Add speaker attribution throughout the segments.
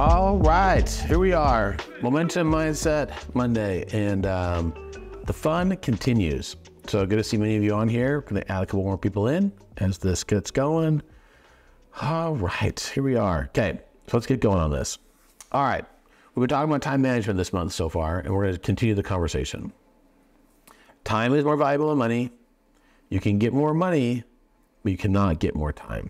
Speaker 1: All right, here we are. Momentum Mindset Monday, and the fun continues. So good to see many of you on here. Going to add a couple more people in as this gets going. All right, here we are. Okay, so let's get going on this. All right, we've been talking about time management this month so far, and we're going to continue the conversation. Time is more valuable than money. You can get more money, but you cannot get more time.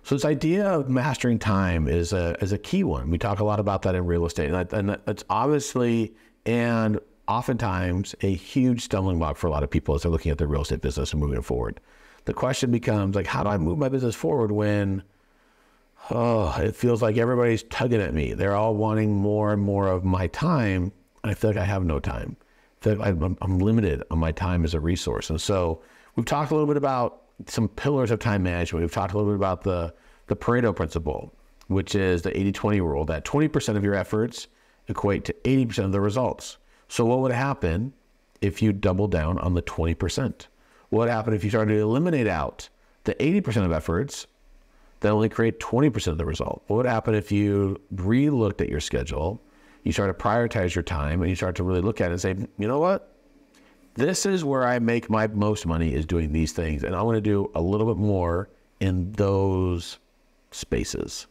Speaker 1: So this idea of mastering time is a key one. We talk a lot about that in real estate, and it's obviously and oftentimes a huge stumbling block for a lot of people as they're looking at their real estate business and moving it forward. The question becomes like, how do I move my business forward when, it feels like everybody's tugging at me. They're all wanting more and more of my time, and I feel like I have no time. I feel like I'm limited on my time as a resource. And so we've talked a little bit about some pillars of time management. We've talked a little bit about the Pareto principle, which is the 80-20 rule, that 20% of your efforts equate to 80% of the results. So what would happen if you double down on the 20%? What would happen if you started to eliminate out the 80% of efforts that only create 20% of the result? What would happen if you re-looked at your schedule, you start to prioritize your time, and you start to really look at it and say, you know what? This is where I make my most money, is doing these things. And I want to do a little bit more in those spaces.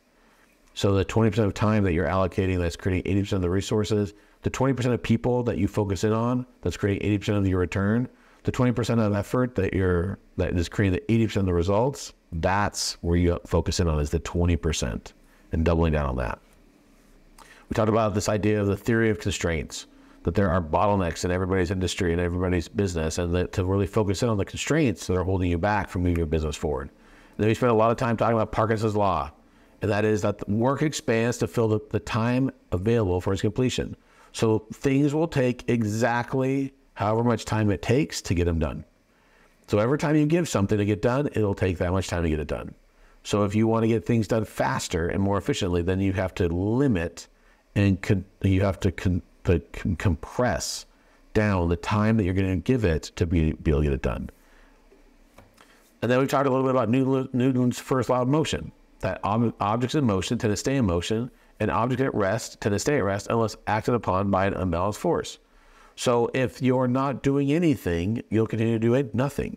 Speaker 1: So the 20% of time that you're allocating, that's creating 80% of the resources, the 20% of people that you focus in on, that's creating 80% of your return, the 20% of effort that is creating the 80% of the results, that's where you focus in on, is the 20%, and doubling down on that. We talked about this idea of the theory of constraints, that there are bottlenecks in everybody's industry and everybody's business, and that to really focus in on the constraints that are holding you back from moving your business forward. And then we spent a lot of time talking about Parkinson's law, and that is that work expands to fill the time available for its completion. So things will take exactly however much time it takes to get them done. So every time you give something to get done, it'll take that much time to get it done. So if you want to get things done faster and more efficiently, then you have to limit and you have to compress down the time that you're going to give it to be able to get it done. And then we talked a little bit about Newton's first law of motion, that objects in motion tend to stay in motion, and objects at rest tend to stay at rest unless acted upon by an unbalanced force. So if you're not doing anything, you'll continue to do nothing.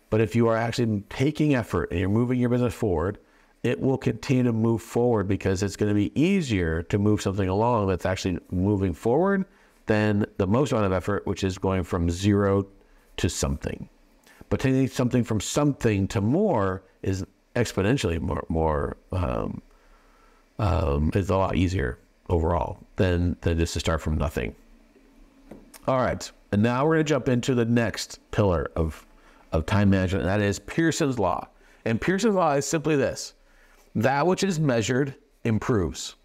Speaker 1: But if you are actually taking effort and you're moving your business forward, it will continue to move forward, because it's going to be easier to move something along that's actually moving forward than the most amount of effort, which is going from zero to something. But taking something from something to more is exponentially more is a lot easier overall than just to start from nothing. All right, and now we're going to jump into the next pillar of time management, and that is Pearson's law. And Pearson's law is simply this: that which is measured improves.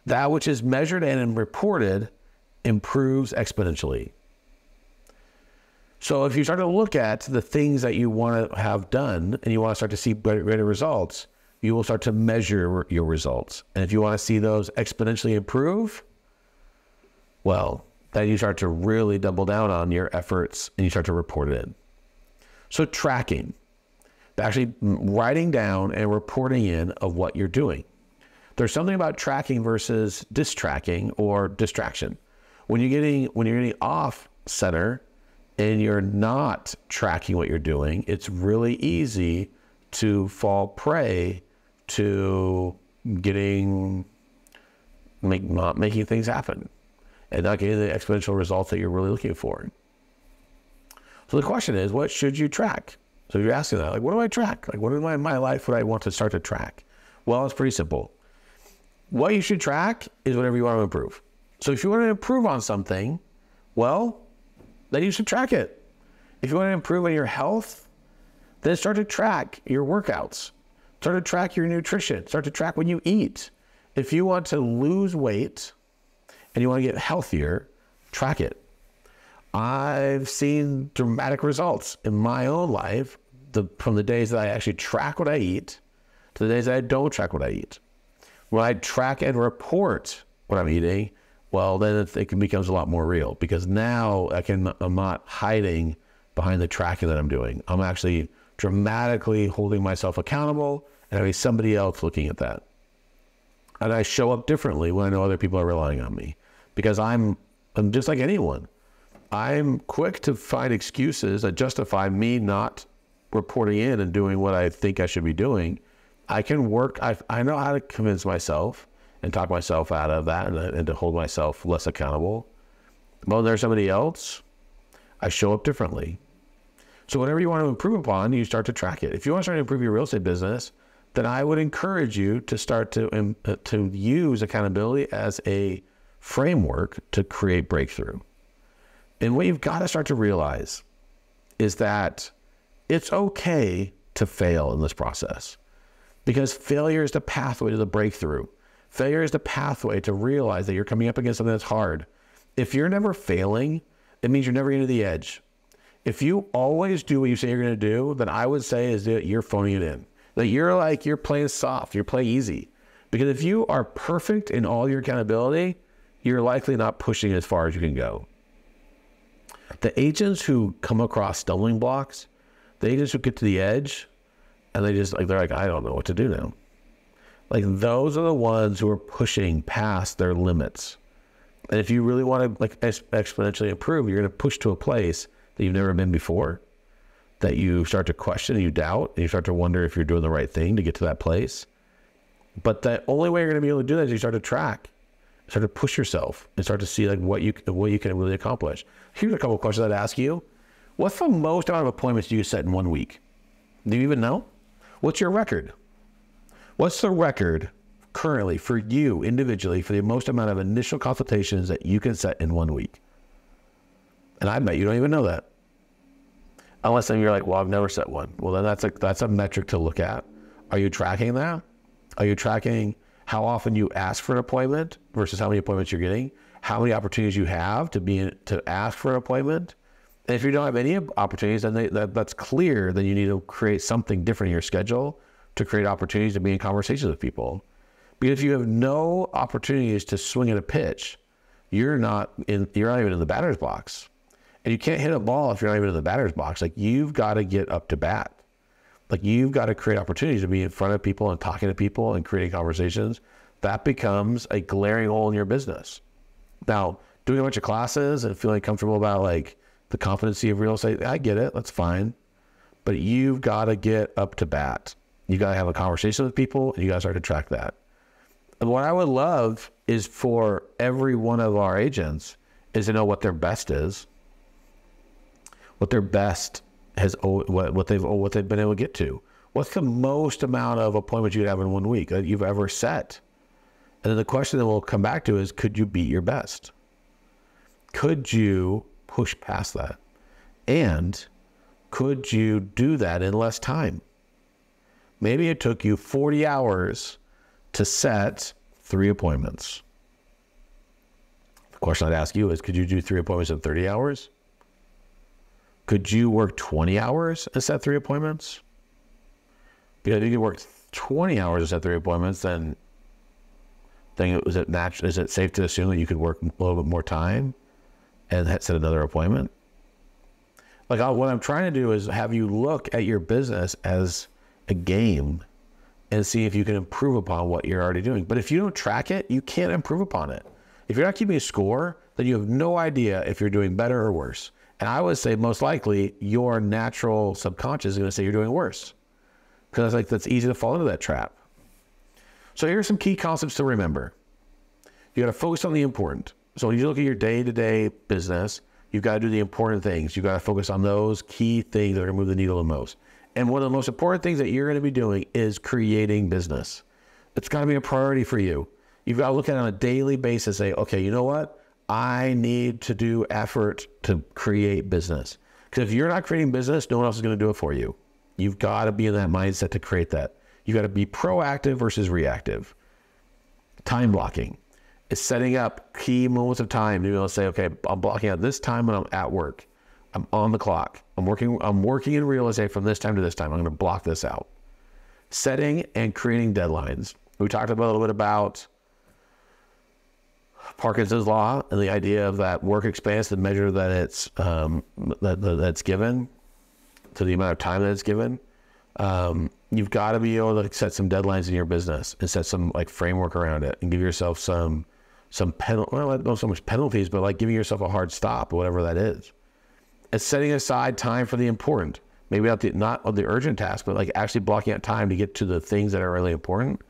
Speaker 1: That which is measured and reported improves exponentially. So if you start to look at the things that you want to have done and you want to start to see greater results, you will start to measure your results. And if you want to see those exponentially improve, well, then you start to really double down on your efforts and you start to report it in. So tracking, actually writing down and reporting in of what you're doing. There's something about tracking versus distracking or distraction. When you're getting off center and you're not tracking what you're doing, it's really easy to fall prey to not making things happen and not getting the exponential results that you're really looking for. So the question is, what should you track? So you're asking that, like, what do I track? Like, what in my life would I want to start to track? Well, it's pretty simple. What you should track is whatever you want to improve. So if you want to improve on something, well, then you should track it. If you want to improve on your health, then start to track your workouts. Start to track your nutrition. Start to track when you eat. If you want to lose weight and you want to get healthier, track it. I've seen dramatic results in my own life from the days that I actually track what I eat to the days that I don't track what I eat. When I track and report what I'm eating, well, then it becomes a lot more real, because now I'm not hiding behind the tracking that I'm doing. I'm actually dramatically holding myself accountable and having somebody else looking at that. And I show up differently when I know other people are relying on me, because I'm just like anyone. I'm quick to find excuses that justify me not reporting in and doing what I think I should be doing. I can work. I know how to convince myself and talk myself out of that, and to hold myself less accountable. But when there's somebody else, I show up differently. So whatever you want to improve upon, you start to track it. If you want to start to improve your real estate business, then I would encourage you to start to use accountability as a framework to create breakthrough. And what you've got to start to realize is that it's okay to fail in this process, because failure is the pathway to the breakthrough. Failure is the pathway to realize that you're coming up against something that's hard. If you're never failing, it means you're never getting to the edge. If you always do what you say you're going to do, then I would say is that you're phoning it in. That you're playing soft, you're playing easy. Because if you are perfect in all your accountability, you're likely not pushing as far as you can go. The agents who come across stumbling blocks, the agents who get to the edge, and they're like, I don't know what to do now. Like, those are the ones who are pushing past their limits. And if you really want to exponentially improve, you're going to push to a place that you've never been before, that you start to question and you doubt, and you start to wonder if you're doing the right thing to get to that place. But the only way you're going to be able to do that is you start to track, start to push yourself, and start to see like what you can really accomplish. Here's a couple of questions I'd ask you. What's the most amount of appointments you set in 1 week? Do you even know? What's your record? What's the record currently for you individually for the most amount of initial consultations that you can set in 1 week? And I bet you don't even know that. Unless then you're like, well, I've never set one. Well, then that's a metric to look at. Are you tracking that? Are you tracking how often you ask for an appointment versus how many appointments you're getting? How many opportunities you have to ask for an appointment? And if you don't have any opportunities, then that's clear. Then you need to create something different in your schedule to create opportunities to be in conversations with people. Because if you have no opportunities to swing at a pitch, you're not even in the batter's box. And you can't hit a ball if you're not even in the batter's box. Like, you've got to get up to bat. Like, you've got to create opportunities to be in front of people and talking to people and creating conversations. That becomes a glaring hole in your business. Now, doing a bunch of classes and feeling comfortable about like the competency of real estate, I get it. That's fine. But you've got to get up to bat. You got to have a conversation with people, and you got to start to track that. And what I would love is for every one of our agents is to know what their best is. What their best has, what they've been able to get to. What's the most amount of appointments you'd have in 1 week that you've ever set? And then the question that we'll come back to is, could you beat your best? Could you push past that? And could you do that in less time? Maybe it took you 40 hours to set 3 appointments. The question I'd ask you is, could you do 3 appointments in 30 hours? Could you work 20 hours and set 3 appointments? Because if you could work 20 hours and set 3 appointments, then is it safe to assume that you could work a little bit more time and set another appointment? Like, what I'm trying to do is have you look at your business as a game and see if you can improve upon what you're already doing. But if you don't track it, you can't improve upon it. If you're not keeping a score, then you have no idea if you're doing better or worse. And I would say most likely your natural subconscious is going to say you're doing worse, because that's easy to fall into that trap. So here are some key concepts to remember. You got to focus on the important. So when you look at your day-to-day business, you've got to do the important things. You've got to focus on those key things that are going to move the needle the most. And one of the most important things that you're going to be doing is creating business. It's got to be a priority for you. You've got to look at it on a daily basis and say, okay, you know what? I need to do effort to create business. Because if you're not creating business, no one else is going to do it for you. You've got to be in that mindset to create that. You've got to be proactive versus reactive. Time blocking. It's setting up key moments of time to be able to say, okay, I'm blocking out this time when I'm at work. I'm on the clock. I'm working in real estate from this time to this time. I'm going to block this out. Setting and creating deadlines. We talked a little bit about Parkinson's law and the idea of that work expands the measure that it's that's given to the amount of time that it's given. You've got to be able to set some deadlines in your business and set some like framework around it and give yourself some well, not so much penalties, but like giving yourself a hard stop, whatever that is. It's setting aside time for the important, maybe not the urgent task, but like actually blocking out time to get to the things that are really important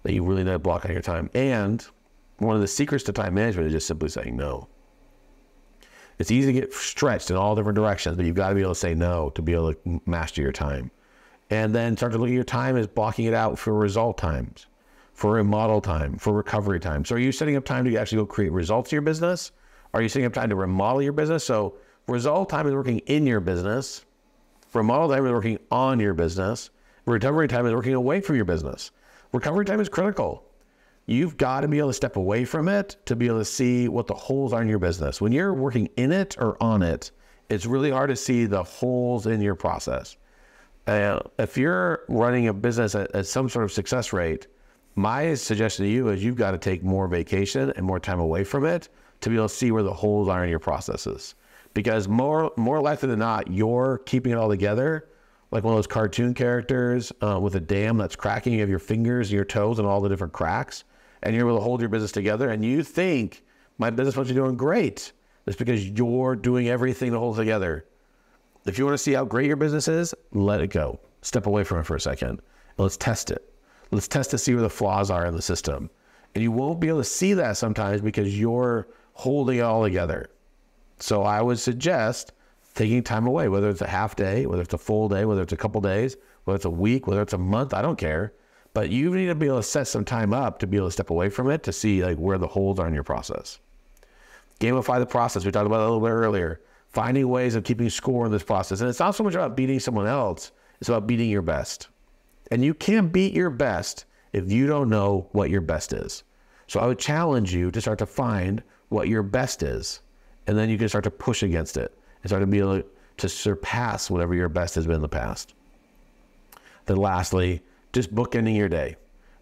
Speaker 1: that you really need to block out your time. And one of the secrets to time management is just simply saying no. It's easy to get stretched in all different directions, but you've got to be able to say no to be able to master your time. And then start to look at your time as blocking it out for result times, for remodel time, for recovery time. So are you setting up time to actually go create results in your business? Are you setting up time to remodel your business? So result time is working in your business. Remodel time is working on your business. Recovery time is working away from your business. Recovery time is critical. You've got to be able to step away from it to be able to see what the holes are in your business. When you're working in it or on it, it's really hard to see the holes in your process. If you're running a business at some sort of success rate, my suggestion to you is you've got to take more vacation and more time away from it to be able to see where the holes are in your processes. Because more likely than not, you're keeping it all together like one of those cartoon characters with a dam that's cracking. You have your fingers and your toes and all the different cracks, and you're able to hold your business together. And you think, my business must be doing great. It's because you're doing everything to hold it together. If you want to see how great your business is, let it go. Step away from it for a second. And let's test it. Let's test to see where the flaws are in the system. And you won't be able to see that sometimes because you're holding it all together. So I would suggest taking time away, whether it's a half day, whether it's a full day, whether it's a couple days, whether it's a week, whether it's a month, I don't care. But you need to be able to set some time up to be able to step away from it to see like where the holes are in your process. Gamify the process. We talked about it a little bit earlier. Finding ways of keeping score in this process. And it's not so much about beating someone else. It's about beating your best. And you can't beat your best if you don't know what your best is. So I would challenge you to start to find what your best is. And then you can start to push against it and start to be able to surpass whatever your best has been in the past. Then lastly, just bookending your day.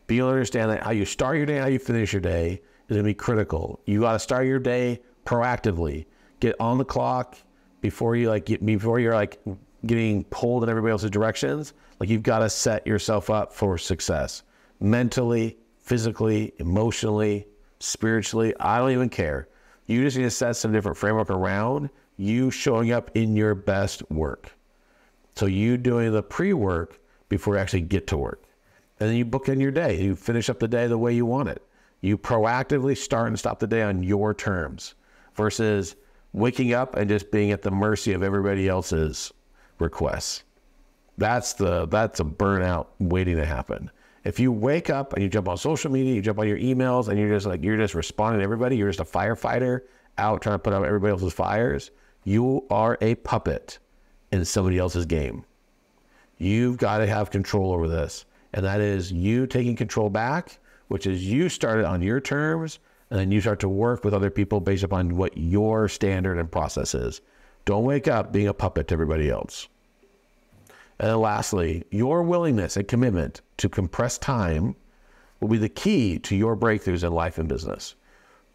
Speaker 1: Be able to understand that how you start your day, how you finish your day is going to be critical. You got to start your day proactively. Get on the clock before you're getting pulled in everybody else's directions. Like you've got to set yourself up for success mentally, physically, emotionally, spiritually. I don't even care. You just need to set some different framework around you showing up in your best work. So you doing the pre-work before you actually get to work. And then you book in your day. You finish up the day the way you want it. You proactively start and stop the day on your terms versus waking up and just being at the mercy of everybody else's requests. That's a burnout waiting to happen. If you wake up and you jump on social media, you jump on your emails, and you're just responding to everybody, you're just a firefighter out trying to put out everybody else's fires, you are a puppet in somebody else's game. You've got to have control over this. And that is you taking control back, which is you start it on your terms, and then you start to work with other people based upon what your standard and process is. Don't wake up being a puppet to everybody else. And then lastly, your willingness and commitment to compress time will be the key to your breakthroughs in life and business.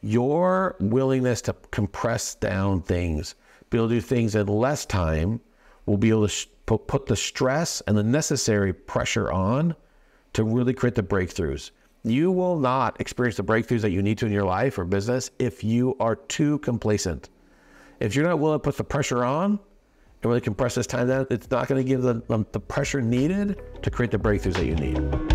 Speaker 1: Your willingness to compress down things, be able to do things in less time, will be able to put the stress and the necessary pressure on to really create the breakthroughs. You will not experience the breakthroughs that you need to in your life or business if you are too complacent. If you're not willing to put the pressure on and really compress this time down, it's not going to give the pressure needed to create the breakthroughs that you need.